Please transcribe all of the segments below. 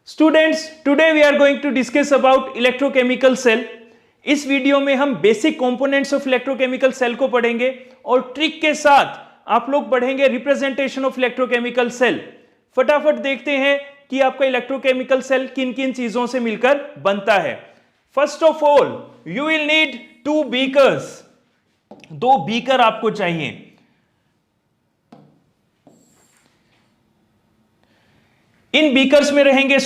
Students, today we are going to discuss about electrochemical cell. इस video में हम basic components of electrochemical cell को पढ़ेंगे और ट्रिक के साथ आप लोग पढ़ेंगे रिप्रेजेंटेशन ऑफ इलेक्ट्रोकेमिकल सेल। फटाफट देखते हैं कि आपका इलेक्ट्रोकेमिकल सेल किन किन चीजों से मिलकर बनता है। First of all you will need 2 beakers. 2 beaker आपको चाहिए। इन बीकर्स में रहेंगे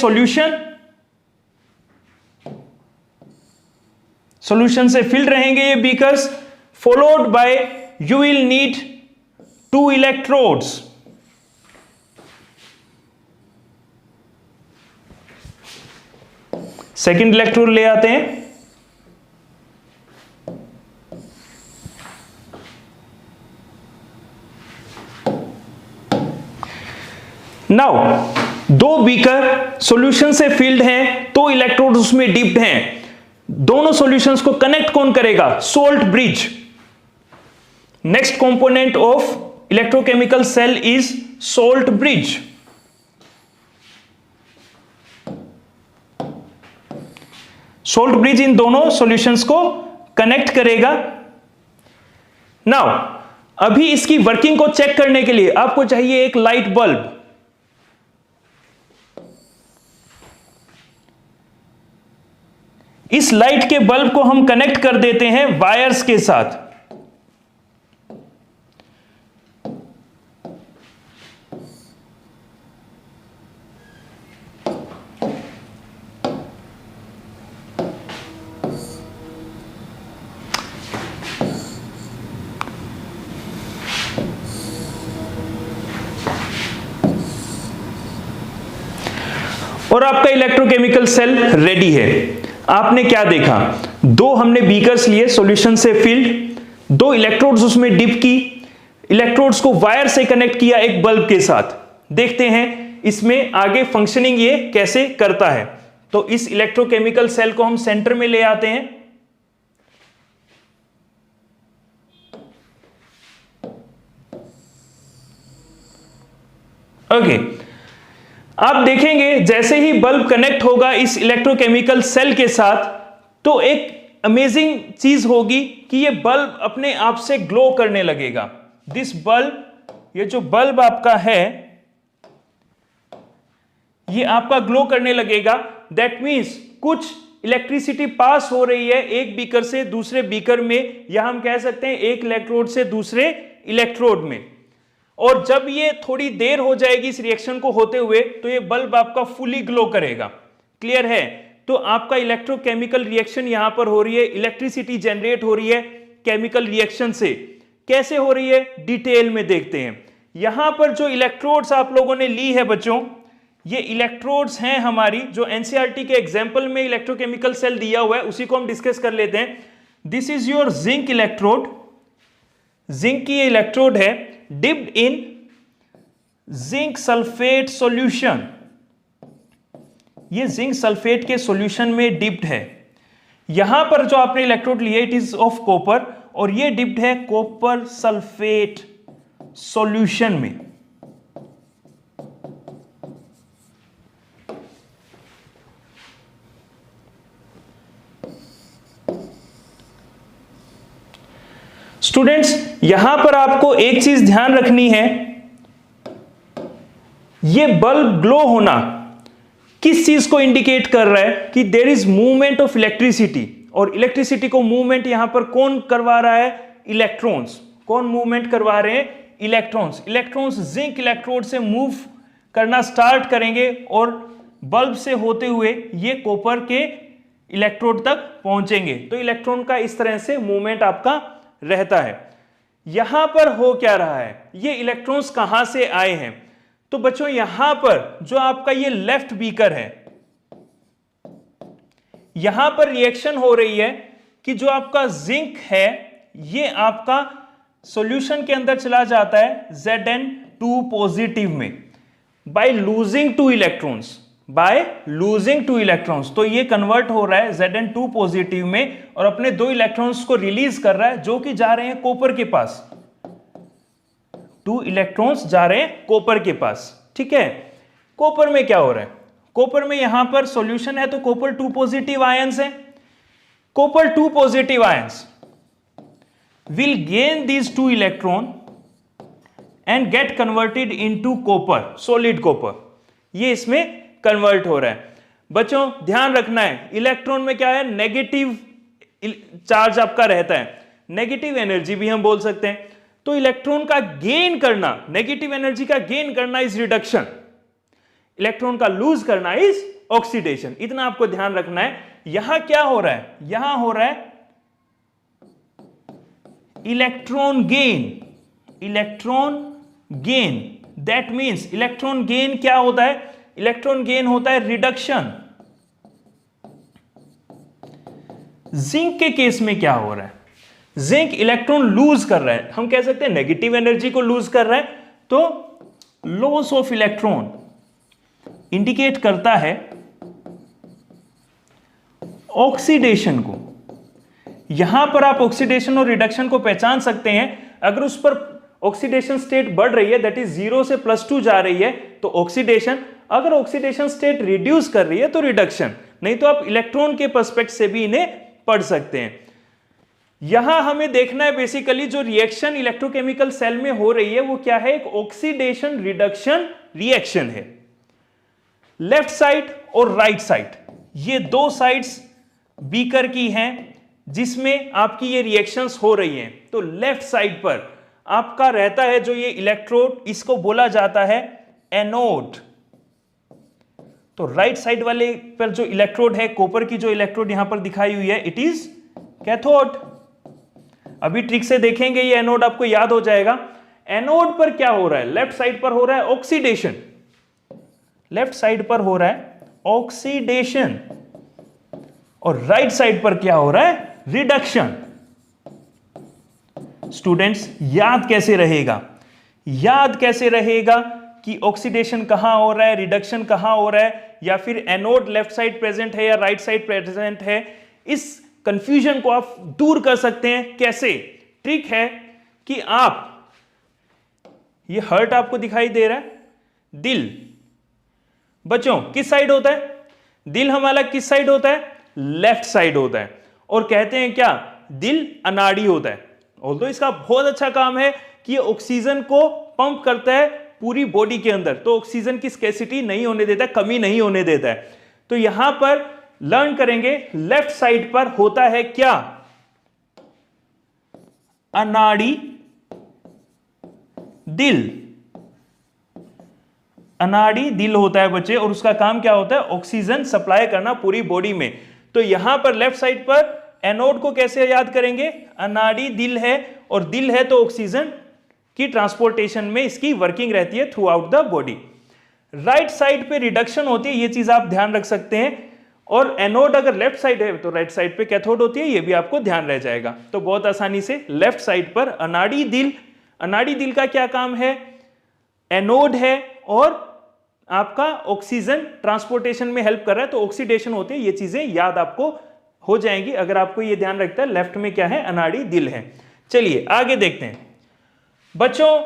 सॉल्यूशन से फिल्ड रहेंगे ये beakers, followed by you will need 2 electrodes. Second electrode ले आते हैं। नाउ 2 बीकर सॉल्यूशन से फिल्ड हैं, तो इलेक्ट्रोड उसमें डिप्ड हैं। दोनों सॉल्यूशंस को कनेक्ट कौन करेगा? Salt bridge. Next component of electrochemical cell is salt bridge. Salt bridge इन दोनों सॉल्यूशंस को कनेक्ट करेगा। नाउ अभी इसकी वर्किंग को चेक करने के लिए आपको चाहिए एक लाइट बल्ब। इस लाइट के बल्ब को हम कनेक्ट कर देते हैं वायर्स के साथ। और आपका इलेक्ट्रोकेमिकल सेल रेडी है। आपने क्या देखा? 2 हमने बीकर्स लिए सॉल्यूशन से फिल्ड, 2 इलेक्ट्रोड्स उसमें डिप की, इलेक्ट्रोड्स को वायर से कनेक्ट किया एक बल्ब के साथ। देखते हैं इसमें आगे फंक्शनिंग ये कैसे करता है। तो इस इलेक्ट्रोकेमिकल सेल को हम सेंटर में ले आते हैं। ओके, आप देखेंगे जैसे ही बल्ब कनेक्ट होगा इस इलेक्ट्रोकेमिकल सेल के साथ, तो एक अमेजिंग चीज होगी कि ये बल्ब अपने आप से ग्लो करने लगेगा। दिस बल्ब, ये जो बल्ब आपका है, ये आपका ग्लो करने लगेगा। दैट मीन्स कुछ इलेक्ट्रिसिटी पास हो रही है एक बीकर से दूसरे बीकर में, या हम कह सकते हैं एक इलेक्ट्रोड से दूसरे इलेक्ट्रोड में। और जब ये थोड़ी देर हो जाएगी इस रिएक्शन को होते हुए, तो ये बल्ब आपका फुली ग्लो करेगा। क्लियर है? तो आपका इलेक्ट्रोकेमिकल रिएक्शन यहां पर हो रही है, इलेक्ट्रिसिटी जनरेट हो रही है केमिकल रिएक्शन से। कैसे हो रही है डिटेल में देखते हैं। यहां पर जो इलेक्ट्रोड्स आप लोगों ने ली है बच्चों, ये इलेक्ट्रोड्स हैं हमारी, जो एनसीईआरटी के एग्जाम्पल में इलेक्ट्रोकेमिकल सेल दिया हुआ है उसी को हम डिस्कस कर लेते हैं। This is your zinc electrode. Zinc की ये इलेक्ट्रोड है, dipped in zinc sulphate solution. ये जिंक सल्फेट के सॉल्यूशन में डिप्ड है। यहां पर जो आपने इलेक्ट्रोड लिया इट इज ऑफ कॉपर, और ये डिप्ड है कॉपर सल्फेट सॉल्यूशन में। स्टूडेंट्स, यहां पर आपको एक चीज ध्यान रखनी है, यह बल्ब ग्लो होना किस चीज को इंडिकेट कर रहा है? कि there is movement of electricity. और इलेक्ट्रिसिटी को मूवमेंट यहां पर कौन करवा रहा है? इलेक्ट्रॉन्स। कौन मूवमेंट करवा रहे हैं? इलेक्ट्रॉन्स। इलेक्ट्रॉन्स जिंक इलेक्ट्रोड से मूव करना स्टार्ट करेंगे और बल्ब से होते हुए ये कॉपर के इलेक्ट्रोड तक पहुंचेंगे। तो इलेक्ट्रॉन का इस तरह से मूवमेंट आपका रहता है। यहां पर हो क्या रहा है? ये इलेक्ट्रॉन्स कहां से आए हैं? तो बच्चों यहां पर जो आपका ये लेफ्ट बीकर है, यहां पर रिएक्शन हो रही है कि जो आपका जिंक है ये आपका सॉल्यूशन के अंदर चला जाता है Zn2 पॉजिटिव में, बाय लूजिंग 2 इलेक्ट्रॉन्स। तो ये कन्वर्ट हो रहा है Zn2 पॉजिटिव में और अपने 2 इलेक्ट्रॉन्स को रिलीज कर रहा है, जो कि जा रहे हैं कॉपर के पास। 2 इलेक्ट्रॉन्स जा रहे हैं कॉपर के पास। ठीक है, कॉपर में क्या हो रहा है? कॉपर में यहां पर सॉल्यूशन है, तो कॉपर 2 पॉजिटिव आयंस है। Copper 2 positive ions will gain these 2 electron and get converted into copper, solid copper। ये इसमें कन्वर्ट हो रहा है। बच्चों ध्यान रखना है, इलेक्ट्रॉन में क्या है, नेगेटिव चार्ज आपका रहता है, नेगेटिव एनर्जी भी हम बोल सकते हैं। तो इलेक्ट्रॉन का गेन करना, नेगेटिव एनर्जी का गेन करना इज रिडक्शन, इलेक्ट्रॉन का लूज करना इज ऑक्सीडेशन। इतना आपको ध्यान रखना है। यहां क्या हो रहा है, यहां हो रहा है electron gain, electron gain. That means electron gain क्या होता है, इलेक्ट्रॉन गेन होता है रिडक्शन। जिंक के केस में क्या हो रहा है, जिंक इलेक्ट्रॉन लूज कर रहा है, हम कह सकते हैं नेगेटिव एनर्जी को लूज कर रहा है, तो लॉस ऑफ इलेक्ट्रॉन इंडिकेट करता है ऑक्सीडेशन को। यहां पर आप ऑक्सीडेशन और रिडक्शन को पहचान सकते हैं। अगर उस पर ऑक्सीडेशन स्टेट बढ़ रही है, दैट इज 0 से +2 जा रही है, तो ऑक्सीडेशन। अगर ऑक्सीडेशन स्टेट रिड्यूस कर रही है तो रिडक्शन। नहीं तो आप इलेक्ट्रॉन के पर्सपेक्ट से भी इन्हें पढ़ सकते हैं। यहां हमें देखना है बेसिकली जो रिएक्शन इलेक्ट्रोकेमिकल सेल में हो रही है वो क्या है, एक ऑक्सीडेशन रिडक्शन रिएक्शन है। लेफ्ट साइड और राइट साइड, ये दो साइड्स बीकर की हैं जिसमें आपकी ये रिएक्शंस हो रही हैं। तो लेफ्ट साइड पर आपका रहता है जो ये इलेक्ट्रोड, इसको बोला जाता है एनोड। तो राइट साइड वाले पर जो इलेक्ट्रोड है, कॉपर की जो इलेक्ट्रोड यहां पर दिखाई हुई है, इट इज कैथोड। अभी ट्रिक से देखेंगे, ये एनोड आपको याद हो जाएगा। एनोड पर क्या हो रहा है, लेफ्ट साइड पर हो रहा है ऑक्सीडेशन, लेफ्ट साइड पर हो रहा है ऑक्सीडेशन, और राइट साइड पर क्या हो रहा है, रिडक्शन। स्टूडेंट्स याद कैसे रहेगा, याद कैसे रहेगा कि ऑक्सीडेशन कहां हो रहा है, रिडक्शन कहां हो रहा है, या फिर एनोड लेफ्ट साइड प्रेजेंट है या राइट साइड प्रेजेंट है। इस कंफ्यूजन को आप दूर कर सकते हैं कैसे, ट्रिक है कि आप, ये हर्ट आपको दिखाई दे रहा है, दिल बच्चों किस साइड होता है, दिल हमारा किस साइड होता है, लेफ्ट साइड होता है। और कहते हैं क्या, दिल अनाड़ी होता है। ऑल्दो इसका बहुत अच्छा काम है कि ये ऑक्सीजन को पंप करता है पूरी बॉडी के अंदर, तो ऑक्सीजन की स्कैसिटी नहीं होने देता, कमी नहीं होने देता है। तो यहां पर लर्न करेंगे लेफ्ट साइड पर होता है क्या, अनाड़ी दिल, अनाड़ी दिल होता है बच्चे, और उसका काम क्या होता है, ऑक्सीजन सप्लाई करना पूरी बॉडी में। तो यहां पर लेफ्ट साइड पर एनोड को कैसे याद करेंगे, अनाड़ी दिल है, और दिल है तो ऑक्सीजन की ट्रांसपोर्टेशन में इसकी वर्किंग रहती है through out the body. Right side पे रिडक्शन होती है, ये चीज आप ध्यान रख सकते हैं। और एनोड अगर लेफ्ट साइड है तो राइट साइड पे कैथोड होती है, ये भी आपको ध्यान रह जाएगा। तो बहुत आसानी से लेफ्ट साइड पर अनाड़ी दिल, अनाड़ी दिल का क्या काम है, एनोड है और आपका ऑक्सीजन ट्रांसपोर्टेशन में हेल्प कर रहा है, तो ऑक्सीडेशन होती है। ये चीजें याद आपको हो जाएंगी अगर आपको ये ध्यान रखता है लेफ्ट में क्या है, अनाड़ी दिल है। चलिए आगे देखते हैं बच्चों,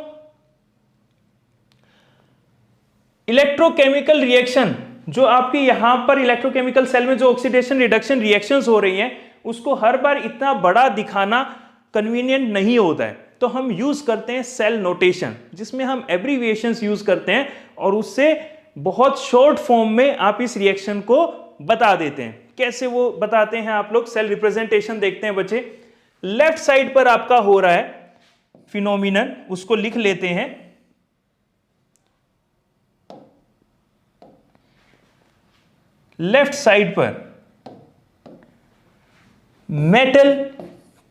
इलेक्ट्रोकेमिकल रिएक्शन जो आपके यहां पर इलेक्ट्रोकेमिकल सेल में जो ऑक्सीडेशन रिडक्शन रिएक्शंस हो रही हैं, उसको हर बार इतना बड़ा दिखाना कन्वीनियंट नहीं होता है। तो हम यूज करते हैं सेल नोटेशन, जिसमें हम एब्रीविएशंस यूज करते हैं और उससे बहुत शॉर्ट फॉर्म में आप इस रिएक्शन को बता देते हैं। कैसे वो बताते हैं आप लोग, सेल रिप्रेजेंटेशन देखते हैं बच्चे। लेफ्ट साइड पर आपका हो रहा है फिनोमिनन, उसको लिख लेते हैं। लेफ्ट साइड पर मेटल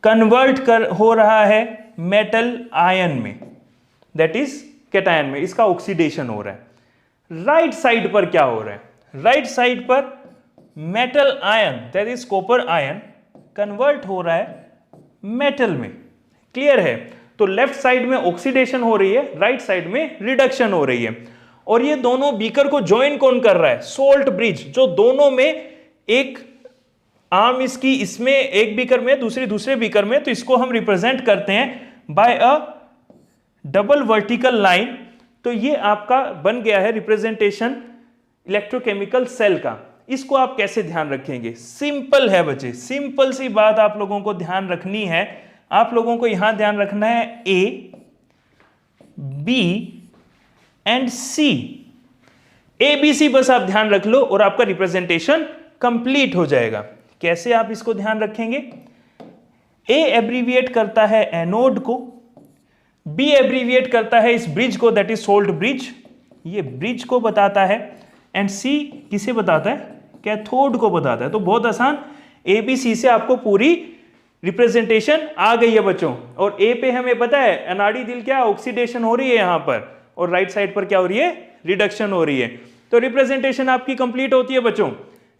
कन्वर्ट हो रहा है मेटल आयन में, दैट इज कैटायन में, इसका ऑक्सीडेशन हो रहा है। राइट साइड पर क्या हो रहा है, राइट साइड पर metal ion that is copper ion convert हो रहा है मेटल में। क्लियर है? तो लेफ्ट साइड में ऑक्सीडेशन हो रही है, राइट साइड में रिडक्शन हो रही है। और ये दोनों बीकर को ज्वाइन कौन कर रहा है, सोल्ट ब्रिज, जो दोनों में एक आर्म इसकी इसमें एक बीकर में दूसरे बीकर में, तो इसको हम रिप्रेजेंट करते हैं by a double vertical line. तो ये आपका बन गया है रिप्रेजेंटेशन इलेक्ट्रोकेमिकल सेल का। इसको आप कैसे ध्यान रखेंगे? सिंपल है बच्चे, सिंपल सी बात आप लोगों को ध्यान रखनी है। आप लोगों को यहां ध्यान रखना है A, B and C. A B C बस आप ध्यान रख लो और आपका रिप्रेजेंटेशन कंप्लीट हो जाएगा। कैसे आप इसको ध्यान रखेंगे? ए एब्रीविएट करता है एनोड को, बी एब्रीविएट करता है इस ब्रिज को, दैट इज सोल्ट ब्रिज, ये ब्रिज को बताता है, एंड सी किसे बताता है? कैथोड को बताता है। तो बहुत आसान, ए बी सी से आपको पूरी रिप्रेजेंटेशन आ गई है बच्चों। और ए पे हमें पता है अनाड़ी क्या ऑक्सीडेशन हो रही है यहां पर, और राइट साइड पर क्या हो रही है? रिडक्शन हो रही है। तो रिप्रेजेंटेशन आपकी कंप्लीट होती है बच्चों।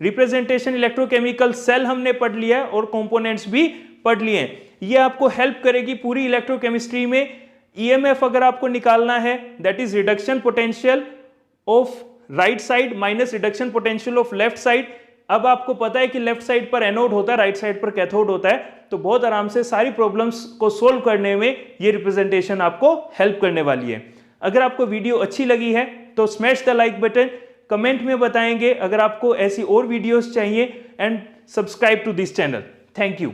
रिप्रेजेंटेशन इलेक्ट्रोकेमिकल सेल हमने पढ़ लिया है और कंपोनेंट्स भी पढ़ लिए हैं। ये आपको हेल्प करेगी पूरी इलेक्ट्रोकेमिस्ट्री में। ईएमएफ अगर आपको निकालना है, that is reduction potential of right side minus reduction potential of left side. अब आपको पता है कि लेफ्ट साइड पर एनोड होता है, राइट साइड पर कैथोड होता है, तो बहुत आराम से सारी प्रॉब्लम्स को सोल्व करने में ये रिप्रेजेंटेशन आपको हेल्प करने वाली है। अगर आपको वीडियो अच्छी लगी है तो smash the like button, comment में बताएंगे अगर आपको ऐसी और वीडियोस चाहिए, and subscribe to this channel. Thank you.